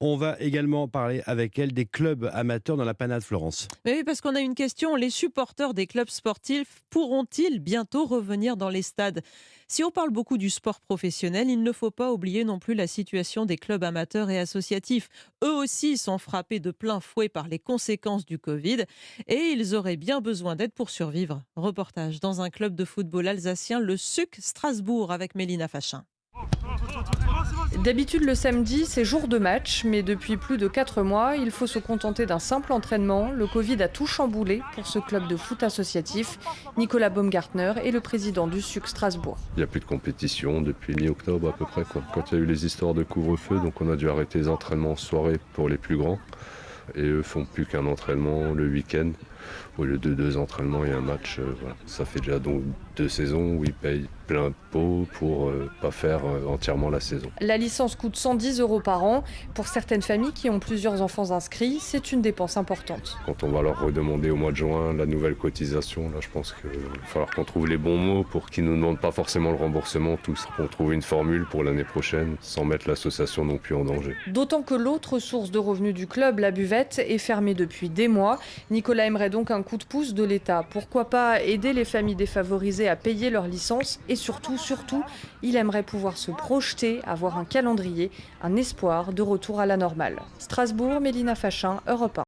On va également parler avec elle des clubs amateurs dans la panade, Florence. Mais oui, parce qu'on a une question. Les supporters des clubs sportifs pourront-ils bientôt revenir dans les stades? Si on parle beaucoup du sport professionnel, il ne faut pas oublier non plus la situation des clubs amateurs et associatifs. Eux aussi sont frappés de plein fouet par les conséquences du Covid et ils auraient bien besoin d'aide pour survivre. Reportage dans un club de football alsacien, le SUC Strasbourg, avec Mélina Fachin. D'habitude, le samedi, c'est jour de match, mais depuis plus de 4 mois, il faut se contenter d'un simple entraînement. Le Covid a tout chamboulé pour ce club de foot associatif. Nicolas Baumgartner est le président du SUC Strasbourg. Il n'y a plus de compétition depuis mi-octobre à peu près, quoi. Quand il y a eu les histoires de couvre-feu, donc on a dû arrêter les entraînements en soirée pour les plus grands. Et eux font plus qu'un entraînement le week-end. Au lieu de 2 entraînements et un match, voilà. Ça fait déjà donc 2 saisons où ils payent plein pot pour pas faire entièrement la saison. La licence coûte 110 € par an. Pour certaines familles qui ont plusieurs enfants inscrits, c'est une dépense importante. Quand on va leur redemander au mois de juin la nouvelle cotisation, là je pense qu'il va falloir qu'on trouve les bons mots pour qu'ils ne nous demandent pas forcément le remboursement tous. Qu'on trouve une formule pour l'année prochaine sans mettre l'association non plus en danger. D'autant que l'autre source de revenus du club, la buvette, est fermée depuis des mois. Nicolas aimerait donc un coup de pouce de l'État. Pourquoi pas aider les familles défavorisées à payer leur licence et surtout, il aimerait pouvoir se projeter, avoir un calendrier, un espoir de retour à la normale. Strasbourg, Mélina Fachin, Europe 1.